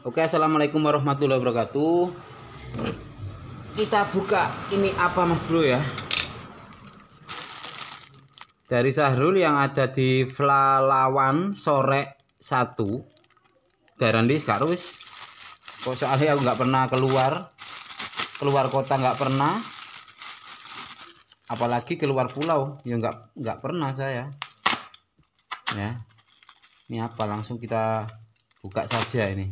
Oke, assalamualaikum warahmatullahi wabarakatuh. Kita buka ini apa mas bro ya? Dari Sahrul yang ada di Flalawan Sore 1. Daran dis kak Rus. Kok soalnya aku nggak pernah keluar kota, nggak pernah. Apalagi keluar pulau, ya nggak pernah saya. Ya, ini apa? Langsung kita buka saja ini.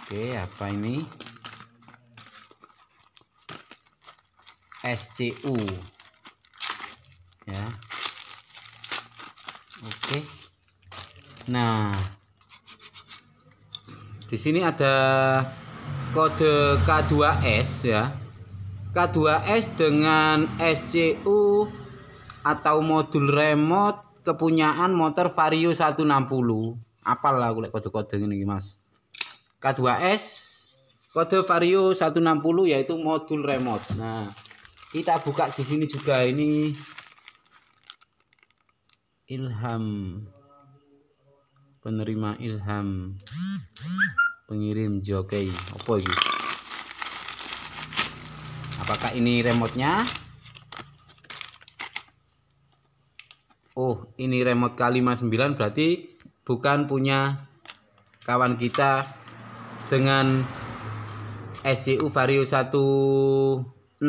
Oke, apa ini? SCU. Ya. Oke. Nah, di sini ada kode K2S ya. K2S dengan SCU atau modul remote kepunyaan motor Vario 160. Apal lah aku kode-kode ini mas. K2S kode Vario 160 yaitu modul remote. Nah, kita buka di sini juga ini ilham, penerima ilham, pengirim jockey. Apa ini? Apakah ini remote-nya? Oh, ini remote K59, berarti bukan punya kawan kita dengan SCU Vario 160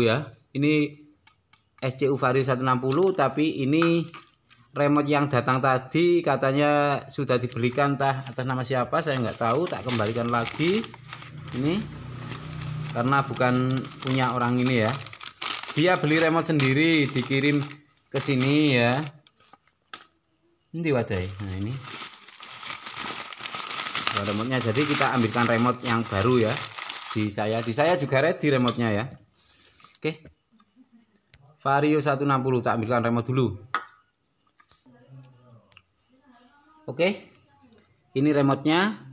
ya. Ini SCU Vario 160, tapi ini remote yang datang tadi katanya sudah dibelikan entah atas nama siapa, saya nggak tahu. Tak kembalikan lagi ini karena bukan punya orang ini ya. Dia beli remote sendiri, dikirim ke sini ya. Ini wadai. Nah ini remote-nya, jadi kita ambilkan remote yang baru ya. Di saya juga ready remote-nya ya. Oke, Vario 160, tak ambilkan remote dulu. Oke, ini remote-nya,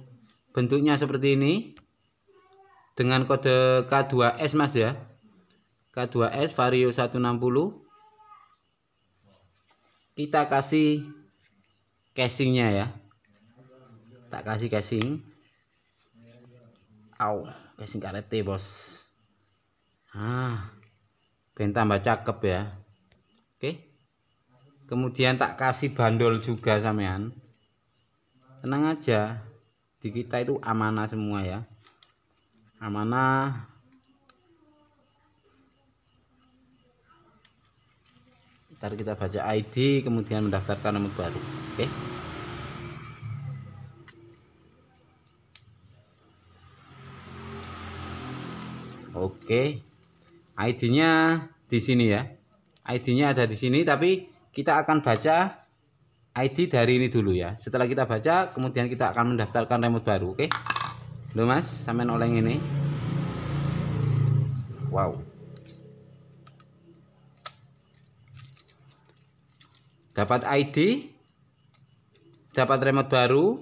bentuknya seperti ini dengan kode K2S mas ya. K2S Vario 160. Kita kasih casingnya ya. Tak kasih casing. Casing karete bos. Ben tambah cakep ya. Oke. Kemudian tak kasih bandol juga sampean. Tenang aja. Di kita itu amanah semua ya. Amanah. Ntar kita baca ID, kemudian mendaftarkan nomor baru. Oke. Oke, ID-nya di sini ya. ID-nya ada di sini, tapi kita akan baca ID dari ini dulu ya. Setelah kita baca, kemudian kita akan mendaftarkan remote baru. Oke. Loh mas, sampean oleng ini. Wow. Dapat ID, dapat remote baru,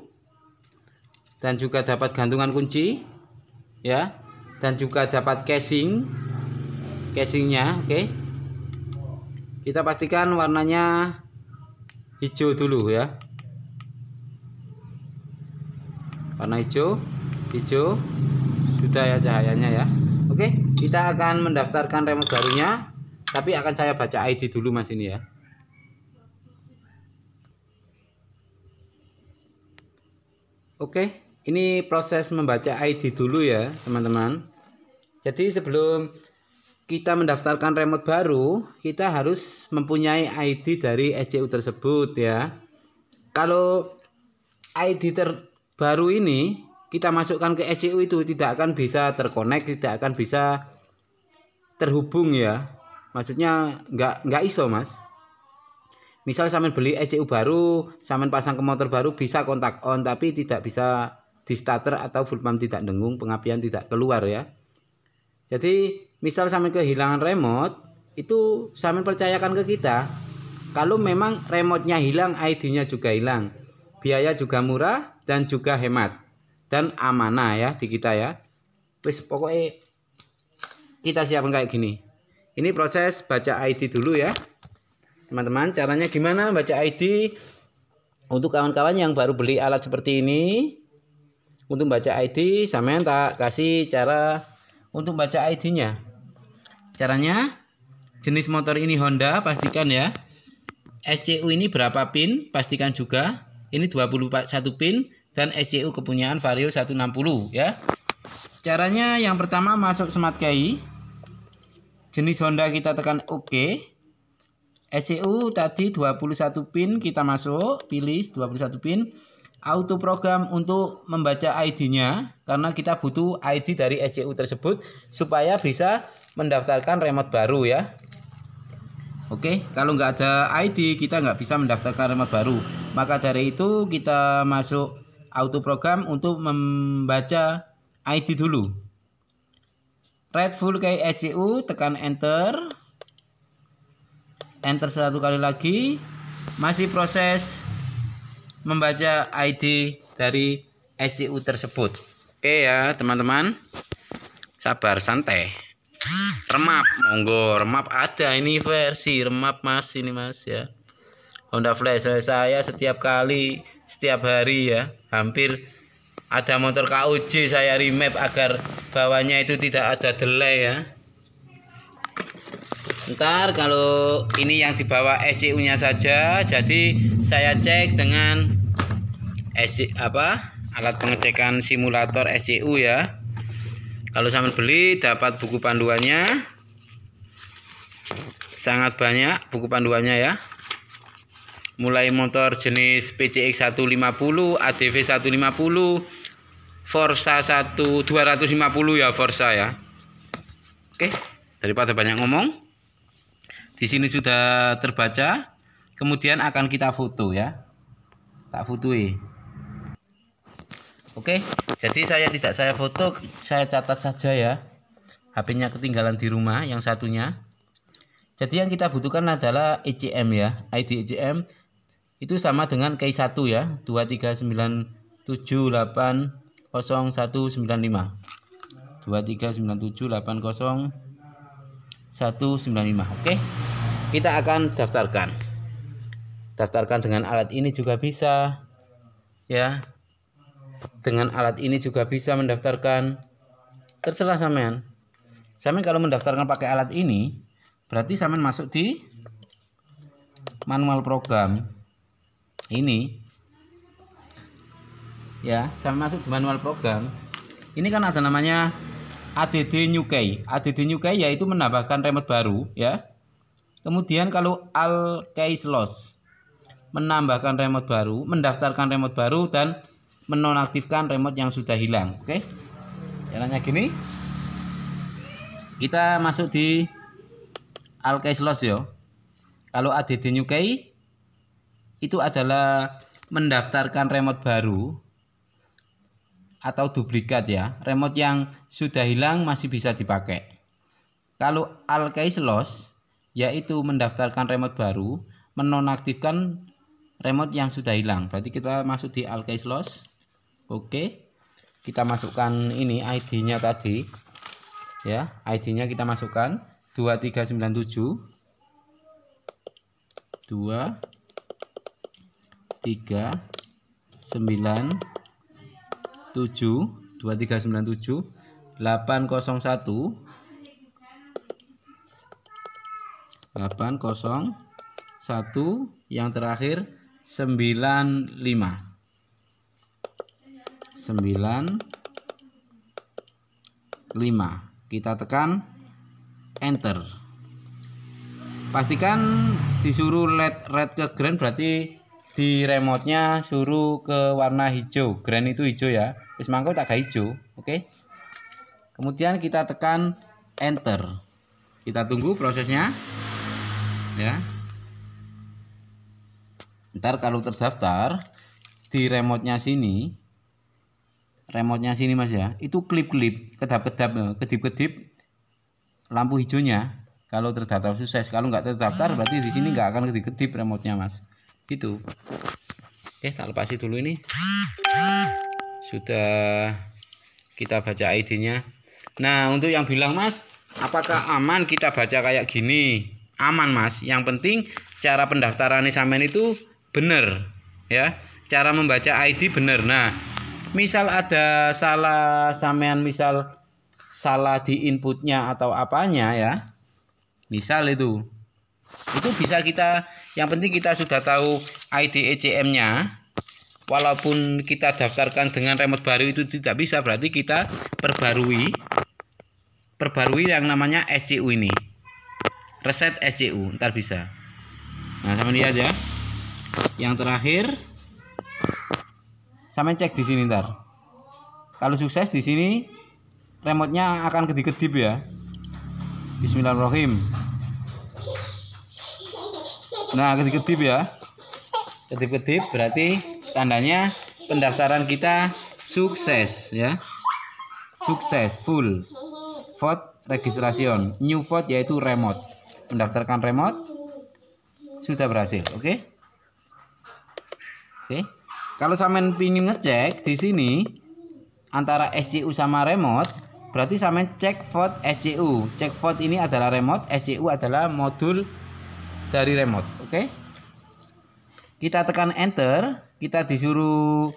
dan juga dapat gantungan kunci ya. Dan juga dapat casingnya. Oke. Kita pastikan warnanya hijau dulu ya. Warna hijau sudah ya cahayanya ya. Oke, kita akan mendaftarkan remote barunya, tapi akan saya baca ID dulu mas ini ya. Oke, ini proses membaca ID dulu ya teman-teman. Jadi sebelum kita mendaftarkan remote baru, kita harus mempunyai ID dari SCU tersebut ya. Kalau ID terbaru ini kita masukkan ke SCU itu tidak akan bisa terkonek, tidak akan bisa terhubung ya. Maksudnya nggak iso mas. Misal sampean beli SCU baru, sampean pasang ke motor baru bisa kontak on, tapi tidak bisa di starter atau full pump tidak dengung, pengapian tidak keluar ya. Jadi misal sampean kehilangan remote, itu sampean percayakan ke kita. Kalau memang remote-nya hilang, ID-nya juga hilang. Biaya juga murah dan juga hemat. Dan amanah ya di kita ya. Wis pokoknya kita siapkan kayak gini. Ini proses baca ID dulu ya. teman-teman. Caranya gimana baca ID? Untuk kawan-kawan yang baru beli alat seperti ini, untuk baca ID, sampean tak kasih cara untuk baca ID-nya. Caranya, jenis motor ini Honda, pastikan ya. SCU ini berapa pin, pastikan juga. Ini 21 pin dan SCU kepunyaan Vario 160 ya. Caranya yang pertama masuk smart key. Jenis Honda kita tekan OK. SCU tadi 21 pin kita masuk, pilih 21 pin. Auto program untuk membaca ID-nya karena kita butuh ID dari SCU tersebut supaya bisa mendaftarkan remote baru ya. Oke, kalau nggak ada ID kita nggak bisa mendaftarkan remote baru. Maka dari itu kita masuk auto program untuk membaca ID dulu. Read full key SCU, tekan enter. Enter 1 kali lagi. Masih proses membaca ID dari SCU tersebut. Oke ya teman-teman, sabar santai. Remap, monggo remap ada, ini versi remap mas, ini mas ya. Honda Flash saya setiap hari ya, hampir ada motor KUJ saya remap agar bawahnya itu tidak ada delay ya. Ntar kalau ini yang di bawah SCU nya saja, jadi saya cek dengan alat pengecekan simulator SCU ya. Kalau sampean beli dapat buku panduannya, sangat banyak buku panduannya ya. Mulai motor jenis PCX 150, ADV 150, Forza 250 ya, Forza ya. Oke, daripada banyak ngomong, di sini sudah terbaca. Kemudian akan kita foto ya, tak fotoi. Oke, jadi saya foto, saya catat saja ya. HP-nya ketinggalan di rumah yang satunya. Jadi yang kita butuhkan adalah ECM ya. ID ECM itu sama dengan key 1 ya, 239780195. 239780195. Oke. Kita akan daftarkan. Daftarkan dengan alat ini juga bisa ya. Dengan alat ini juga bisa mendaftarkan, terserah sampean. Sampean kalau mendaftarkan pakai alat ini, berarti sampean masuk di manual program ini ya. Sampean masuk di manual program ini kan ada namanya ADD New Key. ADD New Key yaitu menambahkan remote baru ya. Kemudian kalau All Keys Lost, menambahkan remote baru, mendaftarkan remote baru, dan menonaktifkan remote yang sudah hilang. Oke, caranya gini, kita masuk di All Keys Lost ya. Kalau ADD New Key itu adalah mendaftarkan remote baru atau duplikat ya, remote yang sudah hilang masih bisa dipakai. Kalau All Keys Lost yaitu mendaftarkan remote baru, menonaktifkan remote yang sudah hilang. Berarti kita masuk di All Keys Lost. Oke, kita masukkan ini ID-nya tadi ya. ID-nya kita masukkan 2397 2397 801 yang terakhir 95. Kita tekan enter. Pastikan disuruh red ke green, berarti di remote-nya suruh ke warna hijau. Green itu hijau ya. Wis mangko tak hijau. Oke. Kemudian kita tekan enter. Kita tunggu prosesnya ya. Ntar kalau terdaftar di remote-nya sini, mas ya, itu klip-klip, kedip-kedip lampu hijaunya kalau terdaftar sukses. Kalau nggak terdaftar berarti di sini nggak akan kedip-kedip remote-nya mas, gitu. Oke, tak lepasi dulu ini. Sudah kita baca ID-nya. Nah, untuk yang bilang mas, apakah aman kita baca kayak gini? aman Mas. Yang penting cara pendaftaran sampean itu bener ya. Cara membaca ID bener. Nah, misal ada salah sampean, misal salah di inputnya atau apanya ya. Misal itu bisa kita, yang penting kita sudah tahu ID ECM-nya. Walaupun kita daftarkan dengan remote baru itu tidak bisa, berarti kita perbarui yang namanya SCU ini. Reset SCU, ntar bisa. Nah, sama lihat ya. Yang terakhir, sama cek di sini ntar. Kalau sukses di sini, remote-nya akan kedip-kedip ya. Bismillahirrahmanirrahim. Nah, kedip-kedip ya. Kedip-kedip berarti tandanya pendaftaran kita sukses ya. Successful. Vote registration. New vote yaitu remote. Mendaftarkan remote sudah berhasil. Oke. Oke. Kalau sampean pingin ngecek di sini antara SCU sama remote, berarti sampean cek vote SCU. Cek vote ini adalah remote, SCU adalah modul dari remote. Oke. Kita tekan enter, kita disuruh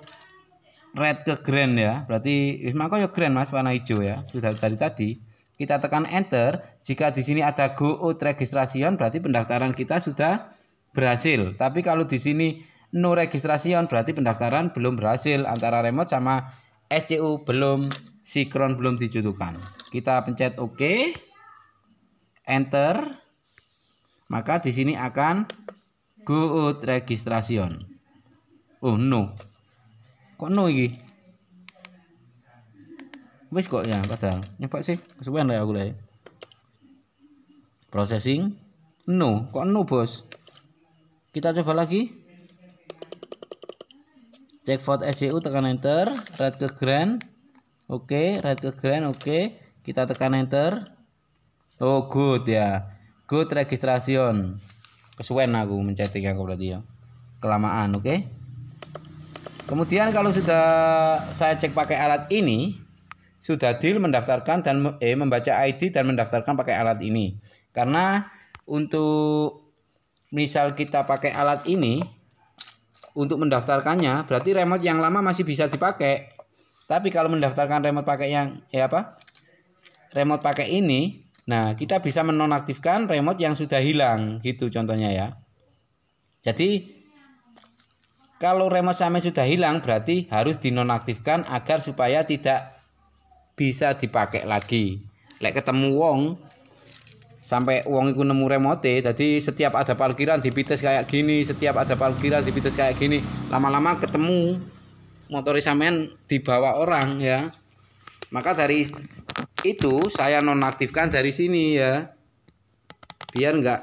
red ke green ya. Berarti maka ya green Mas, warna hijau ya. Sudah dari tadi. Kita tekan enter, jika di sini ada go out registration berarti pendaftaran kita sudah berhasil. Tapi kalau di sini no registration berarti pendaftaran belum berhasil, antara remote sama SCU belum sinkron, belum dijodohkan. Kita pencet OK, enter, maka di sini akan go out registration. Oh no, kok no ini? Wis kok ya, padahal nyoba sih kesuwen lah aku lah. Processing, no, kok no bos? Kita coba lagi. Cek vote SCU, tekan enter, red ke green, oke, red ke green, oke, kita tekan enter. Oh good ya, good registration. Kesuwen aku mencetik aku berarti ya, kelamaan. Oke. Kemudian kalau sudah saya cek pakai alat ini, sudah deal mendaftarkan dan membaca ID dan mendaftarkan pakai alat ini. Karena untuk misal kita pakai alat ini untuk mendaftarkannya, berarti remote yang lama masih bisa dipakai. Tapi kalau mendaftarkan remote pakai yang remote pakai ini, nah kita bisa menonaktifkan remote yang sudah hilang gitu contohnya ya. Jadi kalau remote sampai sudah hilang berarti harus dinonaktifkan agar supaya tidak bisa dipakai lagi. Lek ketemu wong sampai wong iku nemu remote, jadi setiap ada parkiran dipites kayak gini, setiap ada parkiran dipites kayak gini, lama-lama ketemu motor sampean dibawa orang ya. Maka dari itu saya nonaktifkan dari sini ya, biar nggak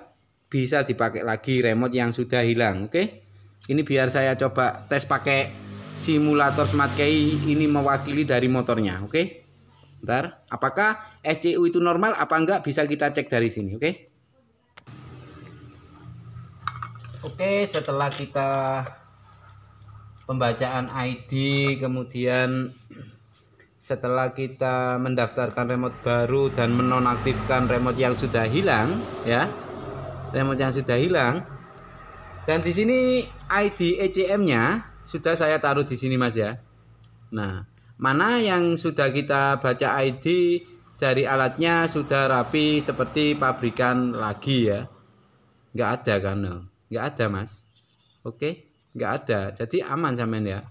bisa dipakai lagi remote yang sudah hilang. Oke, ini biar saya coba tes pakai simulator Smart Key ini mewakili dari motornya. Oke. Bentar, apakah SCU itu normal apa enggak bisa kita cek dari sini, oke? Oke, setelah kita pembacaan ID, kemudian setelah kita mendaftarkan remote baru dan menonaktifkan remote yang sudah hilang, ya, remote yang sudah hilang, dan di sini ID ECM-nya sudah saya taruh di sini Mas ya. Nah, mana yang sudah kita baca ID dari alatnya sudah rapi seperti pabrikan lagi ya? Nggak ada kan? Nggak ada Mas. Oke, nggak ada. Jadi aman sampean ya.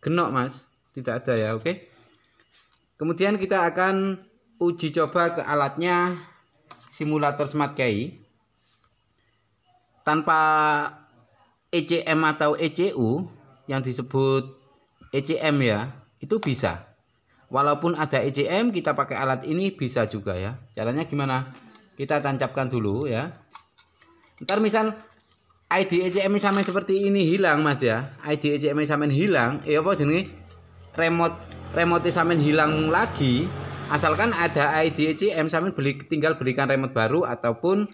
Genok Mas, tidak ada ya. Oke. Kemudian kita akan uji coba ke alatnya simulator Smart Key tanpa ECM atau ECU yang disebut ECM ya. Itu bisa. Walaupun ada ECM kita pakai alat ini bisa juga ya. Caranya gimana? Kita tancapkan dulu ya. Ntar misal ID ECM sampai seperti ini hilang Mas ya. ID ECM sampai hilang, ya apa jenenge? Remote sampai hilang lagi. Asalkan ada ID ECM sampai tinggal belikan remote baru ataupun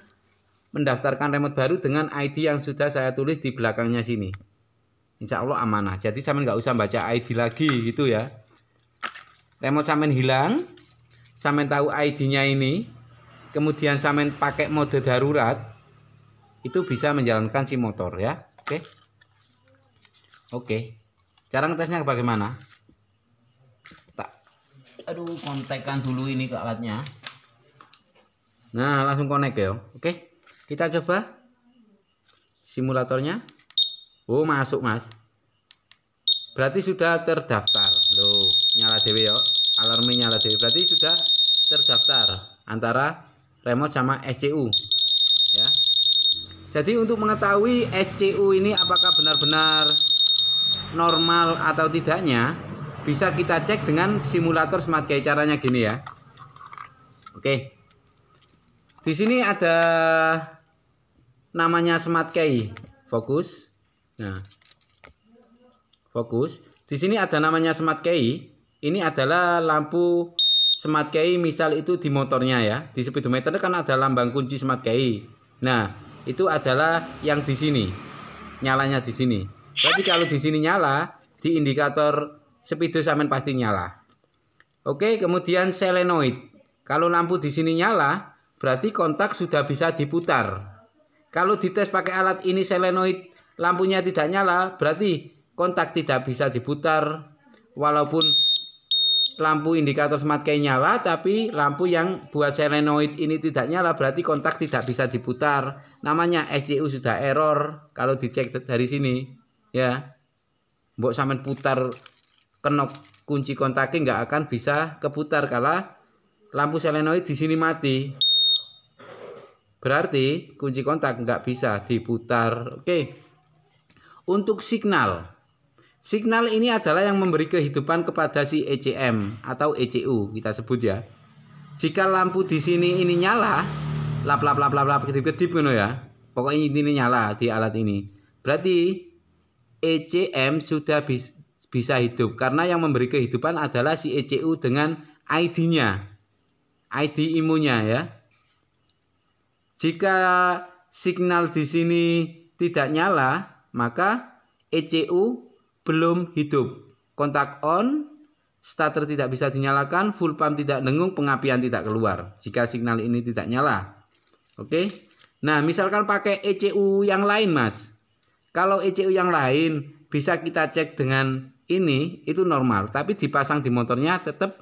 mendaftarkan remote baru dengan ID yang sudah saya tulis di belakangnya sini. Insya Allah amanah. Jadi sampean nggak usah baca ID lagi gitu ya. Remote sampean hilang, sampean tahu ID-nya ini, kemudian sampean pakai mode darurat, itu bisa menjalankan si motor ya. Oke. Cara ngetesnya bagaimana? Kontekkan dulu ini ke alatnya. Nah, langsung connect ya. Oke. Kita coba simulatornya. Oh, masuk, Mas. Berarti sudah terdaftar. Loh, nyala dewe ya. Alarmnya nyala dewe. Berarti sudah terdaftar antara remote sama SCU ya. Jadi untuk mengetahui SCU ini apakah benar-benar normal atau tidaknya, bisa kita cek dengan simulator Smart Key. Caranya gini ya. Oke. Di sini ada namanya Smart Key. Fokus. Nah, fokus. Di sini ada namanya Smart Key. Ini adalah lampu Smart Key, misal itu di motornya ya. Di speedometer kan ada lambang kunci Smart Key. Nah, itu adalah yang di sini. Nyalanya di sini. Berarti kalau di sini nyala, di indikator speedo sampean pasti nyala. Oke, kemudian solenoid. Kalau lampu di sini nyala, berarti kontak sudah bisa diputar. Kalau dites pakai alat ini solenoid, lampunya tidak nyala, berarti kontak tidak bisa diputar. Walaupun lampu indikator Smart Key nyala, tapi lampu yang buat solenoid ini tidak nyala, berarti kontak tidak bisa diputar. Namanya SCU sudah error. Kalau dicek dari sini ya, mbok sampean putar kenop kunci kontaknya nggak akan bisa keputar kalau lampu solenoid di sini mati. Berarti kunci kontak nggak bisa diputar. Oke. Untuk signal. Signal ini adalah yang memberi kehidupan kepada si ECM atau ECU kita sebut ya. Jika lampu di sini ini nyala, lap kedip-kedip gitu ya. Pokoknya ini nyala di alat ini. Berarti ECM sudah bisa hidup karena yang memberi kehidupan adalah si ECU dengan ID-nya. ID IMU-nya ya. Jika signal di sini tidak nyala, maka ECU belum hidup. Kontak on, starter tidak bisa dinyalakan, full pump tidak dengung, pengapian tidak keluar jika signal ini tidak nyala. Oke. Nah, misalkan pakai ECU yang lain, Mas. Kalau ECU yang lain bisa kita cek dengan ini, itu normal. Tapi dipasang di motornya tetap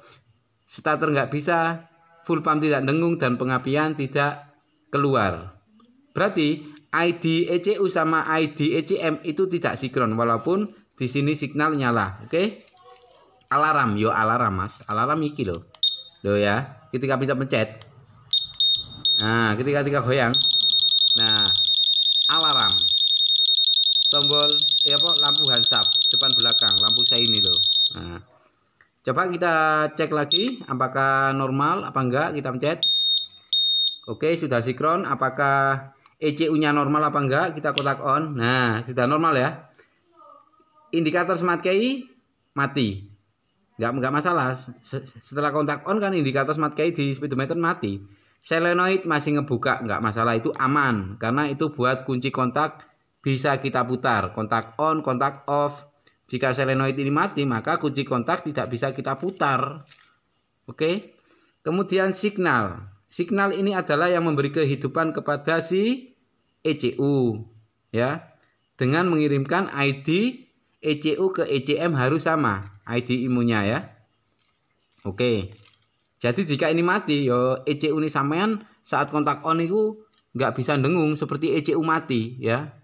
starter nggak bisa, full pump tidak dengung, dan pengapian tidak keluar. Berarti ID ECU sama ID ECM itu tidak sinkron walaupun di sini signal nyala. Oke. Alarm, yo alarm, Mas. Alarm iki loh. Loh ya, ketika bisa pencet. Nah, ketika goyang. Nah, alarm. Tombol lampu handap depan belakang, lampu saya ini loh. Nah, coba kita cek lagi apakah normal apa enggak, kita pencet. Oke, sudah sinkron. Apakah ECU-nya normal apa enggak? Kita kotak on. Nah, sudah normal ya. Indikator Smart Key mati. Enggak masalah. Setelah kontak on kan indikator Smart Key di speedometer mati. Solenoid masih ngebuka, enggak masalah, itu aman karena itu buat kunci kontak bisa kita putar. Kontak on, kontak off. Jika solenoid ini mati, maka kunci kontak tidak bisa kita putar. Oke. Kemudian signal. Signal ini adalah yang memberi kehidupan kepada si ECU ya. Dengan mengirimkan ID ECU ke ECM harus sama ID IMU-nya ya. Oke. Jadi jika ini mati, yo ECU ini sampean saat kontak on itu nggak bisa dengung seperti ECU mati ya.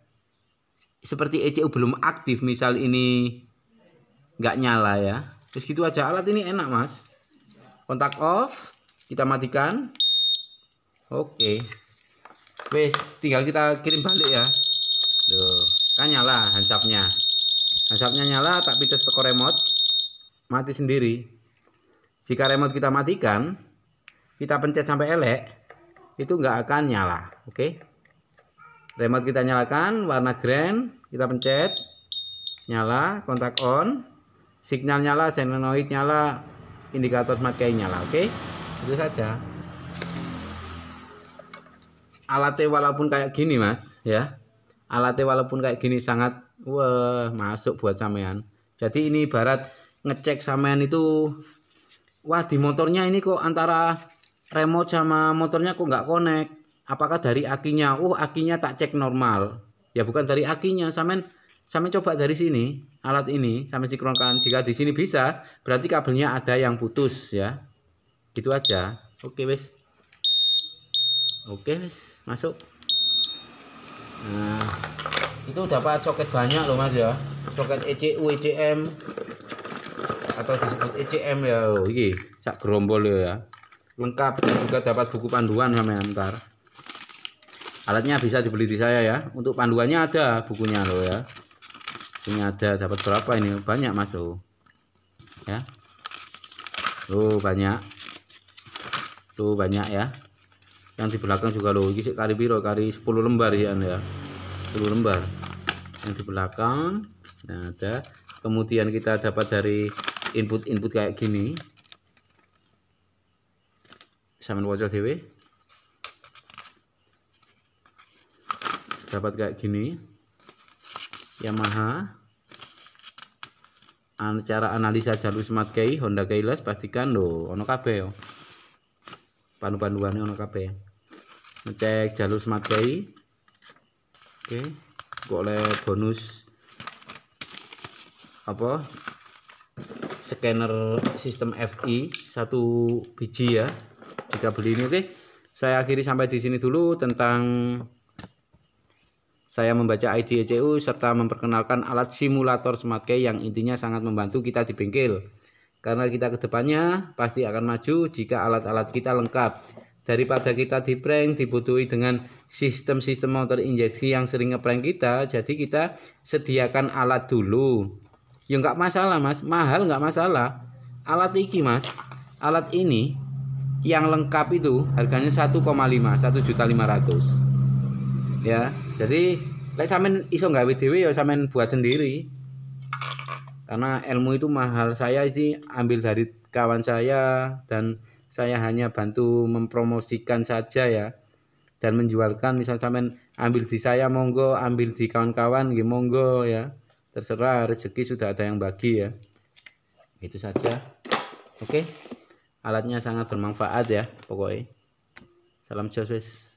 Seperti ECU belum aktif, misal ini nggak nyala ya. Terus gitu aja, alat ini enak, Mas. Kontak off, kita matikan. Oke. Wes, tinggal kita kirim balik ya. Loh, kan nyala handapnya. Handapnya nyala, tapi tes teko remote mati sendiri. Jika remote kita matikan, kita pencet sampai elek, itu nggak akan nyala. Oke. Remote kita nyalakan, warna green, kita pencet, nyala, kontak on, signal nyala, solenoid nyala, indikator Smart Key nyala. Oke. Itu saja. Alatnya walaupun kayak gini, Mas ya. Alatnya walaupun kayak gini sangat masuk buat sampean. Jadi ini ibarat ngecek sampean itu, wah di motornya ini kok antara remote sama motornya kok nggak connect. apakah dari akinya? Oh, akinya tak cek normal. Ya bukan dari akinya, sampean coba dari sini, alat ini sampai sinkronkan. Jika di sini bisa, berarti kabelnya ada yang putus ya. Gitu aja. Oke, wes. Oke, wes, masuk. Nah, itu dapat soket banyak loh Mas ya. Soket ECU, ECM atau disebut ECM ya. Oh, ini sak gerombol ya. Lengkap, juga dapat buku panduan sama ntar. Alatnya bisa dibeli di saya ya. Untuk panduannya ada bukunya loh ya. Ini ada, dapat berapa ini? Banyak Mas tuh. Ya. Tuh banyak. Tuh banyak ya. Yang di belakang juga loh. Ini kari biro, kari 10 lembar ya, 10 lembar. Yang di belakang nah ada. Kemudian kita dapat dari input kayak gini. Sampeyan waca dhewe. Dapat kayak gini. Yamaha. Cara analisa jalur smart key Honda Keyless, pastikan loh ono kabeh yo. Pandu-panduannya ono kabeh. Ngecek jalur smart key. Oke, boleh bonus apa? Scanner sistem FI 1 biji ya. Jika beli ini. Oke. Saya akhiri sampai di sini dulu tentang saya membaca ID ECU serta memperkenalkan alat simulator smart key yang intinya sangat membantu kita di bengkel. Karena kita kedepannya pasti akan maju jika alat-alat kita lengkap. Daripada kita di prank dibutuhi dengan sistem-sistem motor injeksi yang sering ngeprank kita, jadi kita sediakan alat dulu. Ya nggak masalah Mas, mahal nggak masalah. Alat iki Mas, alat ini yang lengkap itu harganya 1,5, 1.500.000. Ya, jadi lek sampean iso gawe dhewe ya sampean buat sendiri. Karena ilmu itu mahal. Saya sih ambil dari kawan saya dan saya hanya bantu mempromosikan saja ya. Dan menjualkan, misal sampean ambil di saya monggo, ambil di kawan-kawan nggih monggo ya. Terserah, rezeki sudah ada yang bagi ya. Itu saja. Oke. Alatnya sangat bermanfaat ya pokoknya. Salam jos wis.